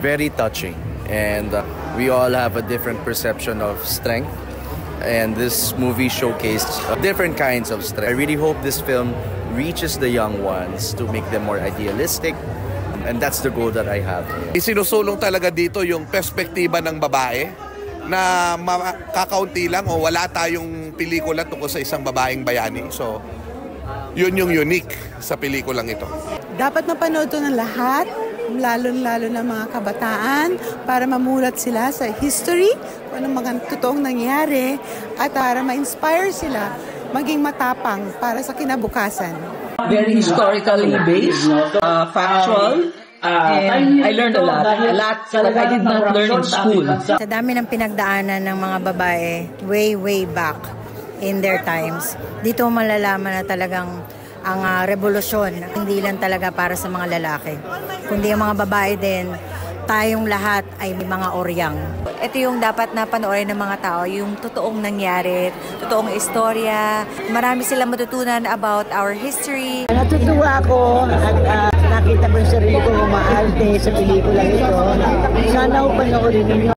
very touching. And we all have a different perception of strength. And this movie showcased different kinds of strength. I really hope this film reaches the young ones to make them more idealistic. And that's the goal that I have. Isinusulong talaga dito yung perspektiba ng babae na kakaunti lang o wala tayong pelikula tungkol sa isang babaeng bayani. So, yun yung unique sa pelikulang ito. Dapat mapanood to ng lahat, lalo-lalo ng mga kabataan, para mamulat sila sa history, kung anong mga totoong nangyari, at para ma-inspire sila maging matapang para sa kinabukasan. Very historically based, factual, and I learned a lot that I did not learn in school. Sa dami ng pinagdaanan ng mga babae, way back in their times, dito malalaman na talagang ang revolusyon, hindi lang talaga para sa mga lalaki, kundi ang mga babae din, tayong lahat ay may mga oryang. Ito yung dapat na panoorin ng mga tao, yung totoong nangyari, totoong istorya. Marami silang matutunan about our history. Natutuwa ako at nakita ko yung sarili ko umaarte sa pelikulang ito. Sana ako panoorin ninyo.